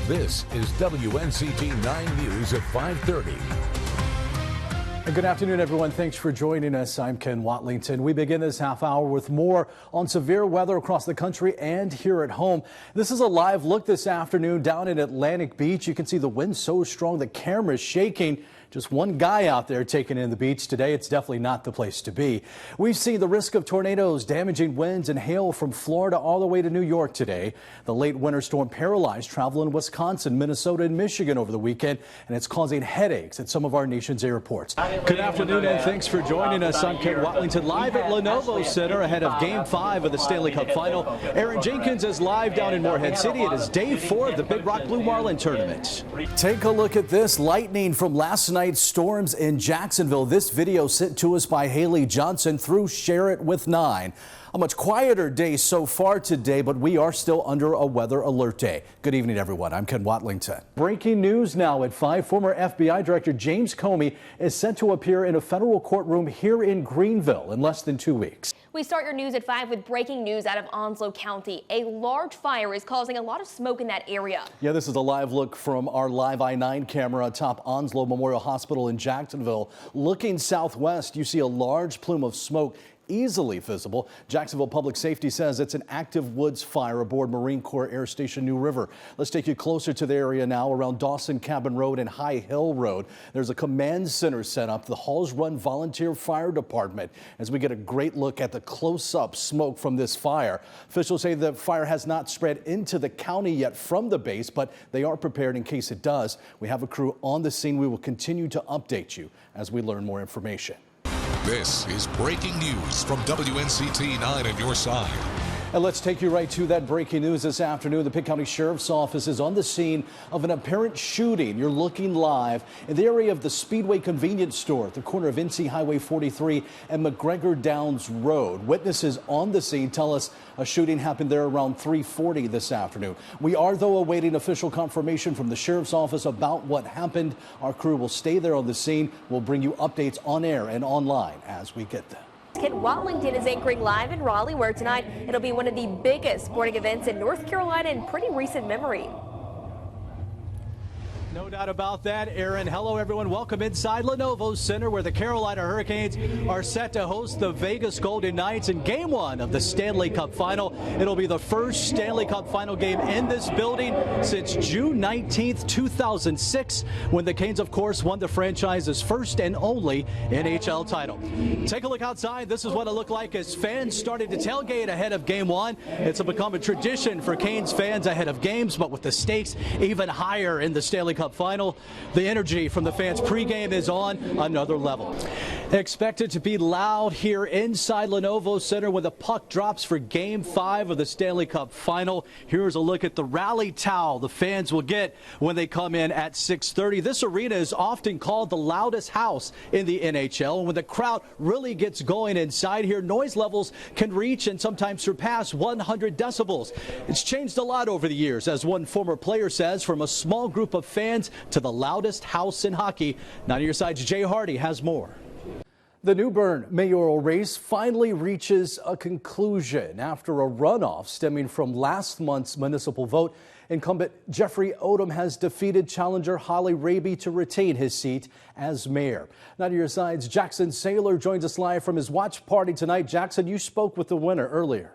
This is WNCT 9 News at 5:30. Good afternoon, everyone. Thanks for joining us. I'm Ken Watlington. We begin this half hour with more on severe weather across the country and here at home. This is a live look this afternoon down in Atlantic Beach. You can see the wind so strong the camera's shaking. Just one guy out there taking in the beach today. It's definitely not the place to be. We've seen the risk of tornadoes, damaging winds and hail from Florida all the way to New York today. The late winter storm paralyzed travel in Wisconsin, Minnesota and Michigan over the weekend, and it's causing headaches at some of our nation's airports. Good afternoon and thanks for joining us. I'm Ken Watlington live at Lenovo Center ahead of Game 5 of the Stanley Cup Final. Aaron Jenkins is live down in Morehead City. It is day 4 of the Big Rock Blue Marlin tournament. Take a look at this lightning from last night's storms in Jacksonville. This video sent to us by Haley Johnson through Share It With 9. A much quieter day so far today, but we are still under a weather alert day. Good evening, everyone. I'm Ken Watlington. Breaking news now at 5. Former FBI Director James Comey is set to appear in a federal courtroom here in Greenville in less than 2 weeks. We start your news at 5 with breaking news out of Onslow County. A large fire is causing a lot of smoke in that area. Yeah, this is a live look from our live I-9 camera atop Onslow Memorial Hospital in Jacksonville. Looking southwest, you see a large plume of smoke easily visible. Jacksonville Public Safety says it's an active woods fire aboard Marine Corps Air Station New River. Let's take you closer to the area now around Dawson Cabin Road and High Hill Road. There's a command center set up, the Halls Run Volunteer Fire Department, as we get a great look at the close-up smoke from this fire. Officials say the fire has not spread into the county yet from the base, but they are prepared in case it does. We have a crew on the scene. We will continue to update you as we learn more information. This is breaking news from WNCT 9 on your side. And let's take you right to that breaking news this afternoon. The Pitt County Sheriff's Office is on the scene of an apparent shooting. You're looking live in the area of the Speedway convenience store at the corner of NC Highway 43 and McGregor Downs Road. Witnesses on the scene tell us a shooting happened there around 3:40 this afternoon. We are, though, awaiting official confirmation from the Sheriff's Office about what happened. Our crew will stay there on the scene. We'll bring you updates on air and online as we get them. Ken Watlington is anchoring live in Raleigh, where tonight it'll be one of the biggest sporting events in North Carolina in pretty recent memory. No doubt about that, Aaron. Hello, everyone. Welcome inside Lenovo Center, where the Carolina Hurricanes are set to host the Vegas Golden Knights in Game 1 of the Stanley Cup Final. It'll be the first Stanley Cup Final game in this building since June 19th, 2006, when the Canes, of course, won the franchise's first and only NHL title. Take a look outside. This is what it looked like as fans started to tailgate ahead of Game 1. It's become a tradition for Canes fans ahead of games, but with the stakes even higher in the Stanley Cup Final, the energy from the fans pregame is on another level. Expected to be loud here inside Lenovo Center when the puck drops for Game 5 of the Stanley Cup Final. Here's a look at the rally towel the fans will get when they come in at 6:30. This arena is often called the loudest house in the NHL. And when the crowd really gets going inside here, noise levels can reach and sometimes surpass 100 decibels. It's changed a lot over the years, as one former player says, from a small group of fans to the loudest house in hockey. 9 on your side's Jay Hardy has more. The New Bern mayoral race finally reaches a conclusion after a runoff stemming from last month's municipal vote. Incumbent Jeffrey Odom has defeated challenger Holly Raby to retain his seat as mayor. 9 on your side's Jackson Saylor joins us live from his watch party tonight. Jackson, you spoke with the winner earlier.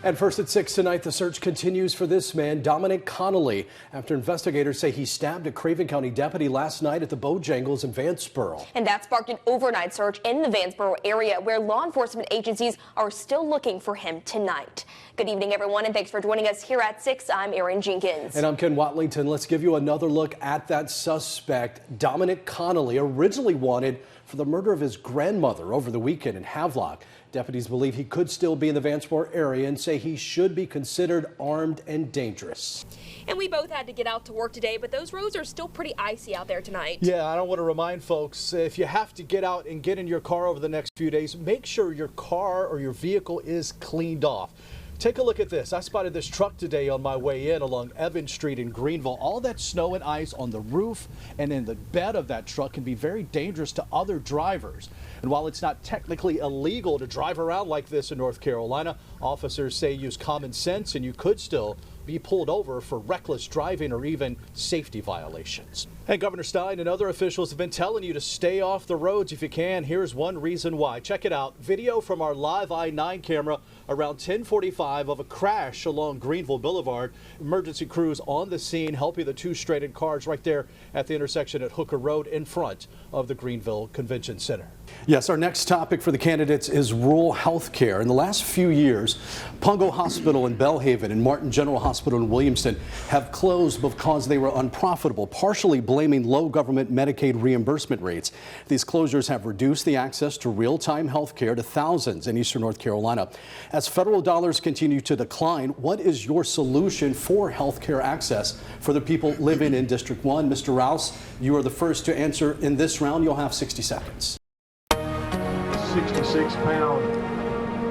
And first at 6 tonight, the search continues for this man, Dominic Connolly, after investigators say he stabbed a Craven County deputy last night at the Bojangles in Vanceboro. And that sparked an overnight search in the Vanceboro area, where law enforcement agencies are still looking for him tonight. Good evening, everyone, and thanks for joining us here at 6. I'm Aaron Jenkins. And I'm Ken Watlington. Let's give you another look at that suspect, Dominic Connolly, originally wanted for the murder of his grandmother over the weekend in Havelock. Deputies believe he could still be in the Vanceboro area and say he should be considered armed and dangerous. And we both had to get out to work today, but those roads are still pretty icy out there tonight. Yeah, I don't want to remind folks, if you have to get out and get in your car over the next few days, make sure your car or your vehicle is cleaned off. Take a look at this. I spotted this truck today on my way in along Evans Street in Greenville. All that snow and ice on the roof and in the bed of that truck can be very dangerous to other drivers. And while it's not technically illegal to drive around like this in North Carolina, officers say use common sense and you could still be pulled over for reckless driving or even safety violations. And Governor Stein and other officials have been telling you to stay off the roads if you can. Here's one reason why. Check it out. Video from our live I-9 camera around 10:45 of a crash along Greenville Boulevard. Emergency crews on the scene helping the two stranded cars right there at the intersection at Hooker Road in front of the Greenville Convention Center. Yes, our next topic for the candidates is rural health care. In the last few years, Pungo Hospital in Belhaven and Martin General Hospital in Williamston have closed because they were unprofitable, partially blaming low government Medicaid reimbursement rates. These closures have reduced the access to real-time health care to thousands in eastern North Carolina. As federal dollars continue to decline, what is your solution for health care access for the people living in District 1? Mr. Rouse, you are the first to answer in this round. You'll have 60 seconds. 66-pound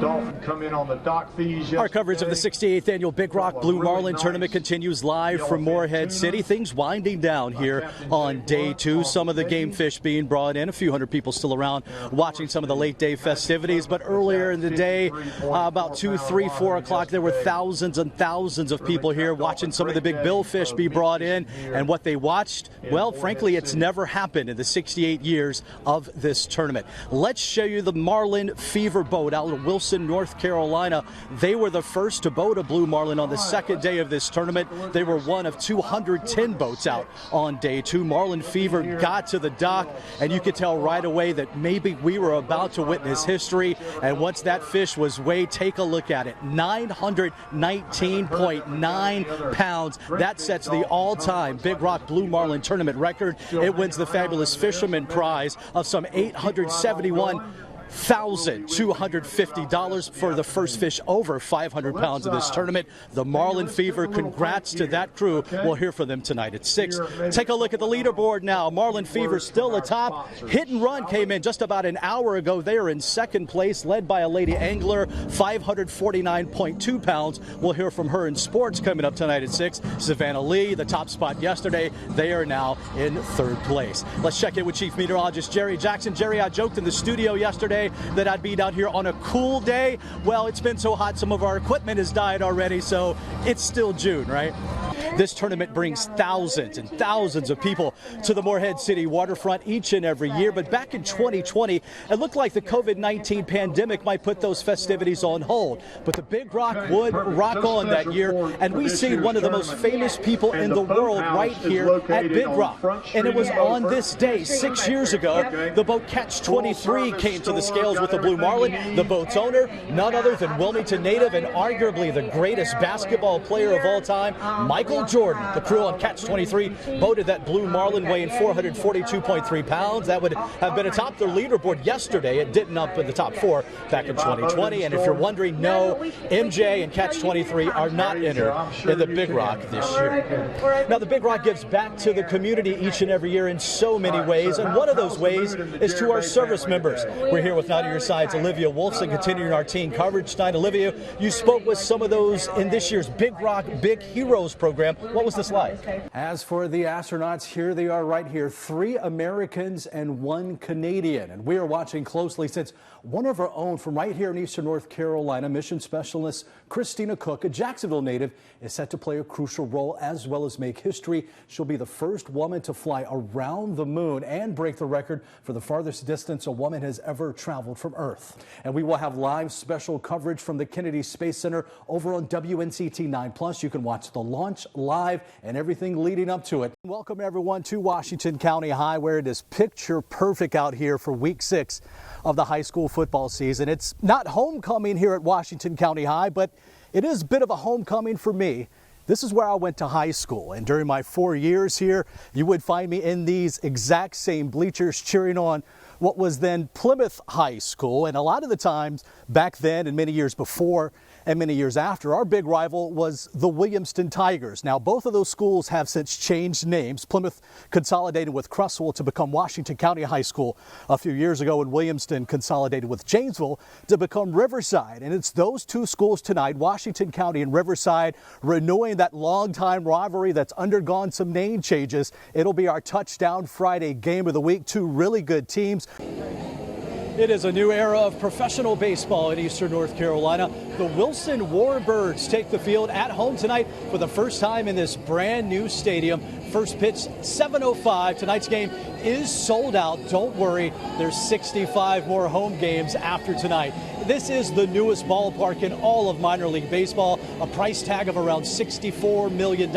dolphin come in on the dock fees yesterday. Our coverage of the 68th annual Big Rock Blue Marlin Tournament continues live from Morehead City. Things winding down here on day two. Some of the game fish being brought in. A few hundred people still around watching some of the late day festivities. But earlier in the day, about 2, 3, 4 o'clock, there were thousands and thousands of people here watching some of the big billfish be brought in. And what they watched, well, frankly, it's never happened in the 68 years of this tournament. Let's show you the Marlin Fever boat out of Wilson, North Carolina. They were the first to boat a blue marlin on the second day of this tournament. They were one of 210 boats out on day two. Marlin Fever got to the dock, and you could tell right away that maybe we were about to witness history. And once that fish was weighed, take a look at it. 919.9 pounds. That sets the all-time Big Rock Blue Marlin tournament record. It wins the Fabulous Fisherman Prize of some $871,250 for the first fish over 500 pounds of this tournament. The Marlin Fever, congrats to that crew. We'll hear from them tonight at 6. Take a look at the leaderboard now. Marlin Fever still atop. Hit and Run came in just about an hour ago. They are in second place, led by a lady angler, 549.2 pounds. We'll hear from her in sports coming up tonight at 6. Savannah Lee, the top spot yesterday. They are now in third place. Let's check in with Chief Meteorologist Jerry Jackson. Jerry, I joked in the studio yesterday that I'd be down here on a cool day. Well, it's been so hot some of our equipment has died already, so it's still June, right? This tournament brings thousands and thousands of people to the Morehead City waterfront each and every year. But back in 2020, it looked like the COVID-19 pandemic might put those festivities on hold. But the Big Rock would rock on that year, and we seen one of the most famous people in the world right here at Big Rock. And it was on this day 6 years ago, the boat Catch 23 came to the scales with the Blue Marlin. The boat's owner, none other than Wilmington native and arguably the greatest basketball player of all time, Michael Jordan. The crew on Catch 23 boated that Blue Marlin weighing 442.3 pounds. That would have been atop their leaderboard yesterday. It didn't up in the top 4 back in 2020. And if you're wondering, no, MJ and Catch 23 are not entered in the Big Rock this year. Now, the Big Rock gives back to the community each and every year in so many ways, and one of those ways is to our service members. We're here with Night of Your Side's Olivia Wolfson, continuing our team coverage tonight. Olivia, you spoke with some of those in this year's Big Rock Big Heroes program. What was this like? As for the astronauts, here they are right here. 3 Americans and 1 Canadian. And we are watching closely since one of our own from right here in eastern North Carolina, mission specialist Christina Cook, a Jacksonville native, is set to play a crucial role as well as make history. She'll be the first woman to fly around the moon and break the record for the farthest distance a woman has ever traveled from Earth. And we will have live special coverage from the Kennedy Space Center over on WNCT 9+. You can watch the launch live and everything leading up to it. Welcome everyone to Washington County High, where it is picture perfect out here for week 6 of the high school football season. It's not homecoming here at Washington County High, but it is a bit of a homecoming for me. This is where I went to high school, and during my 4 years here, you would find me in these exact same bleachers cheering on what was then Plymouth High School. And a lot of the times back then and many years before and many years after, our big rival was the Williamston Tigers. Now, both of those schools have since changed names. Plymouth consolidated with Crusswell to become Washington County High School a few years ago, and Williamston consolidated with Janesville to become Riverside. And it's those two schools tonight, Washington County and Riverside, renewing that longtime rivalry that's undergone some name changes. It'll be our Touchdown Friday game of the week. 2 really good teams. It is a new era of professional baseball in eastern North Carolina. The Wilson Warbirds take the field at home tonight for the first time in this brand new stadium. First pitch 7:05. Tonight's game is sold out. Don't worry, there's 65 more home games after tonight. This is the newest ballpark in all of minor league baseball, a price tag of around $64 million.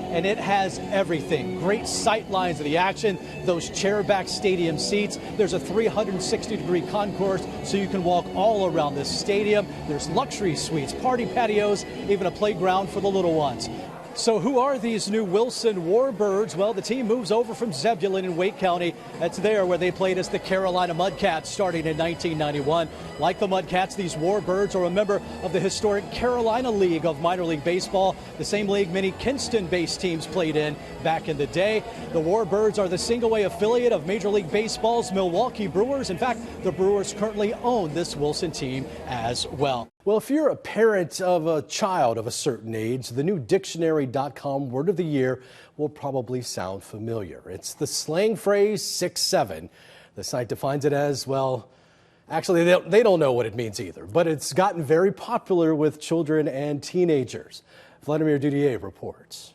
And it has everything. Great sight lines of the action, those chair-back stadium seats. There's a 360-degree concourse so you can walk all around this stadium. There's luxury suites, party patios, even a playground for the little ones. So who are these new Wilson Warbirds? Well, the team moves over from Zebulon in Wake County. That's there where they played as the Carolina Mudcats starting in 1991. Like the Mudcats, these Warbirds are a member of the historic Carolina League of minor league baseball, the same league many Kinston-based teams played in back in the day. The Warbirds are the single-A affiliate of Major League Baseball's Milwaukee Brewers. In fact, the Brewers currently own this Wilson team as well. Well, if you're a parent of a child of a certain age, the new dictionary.com word of the year will probably sound familiar. It's the slang phrase 6'7". The site defines it as, well, actually, they don't know what it means either, but it's gotten very popular with children and teenagers. Vladimir Dudier reports.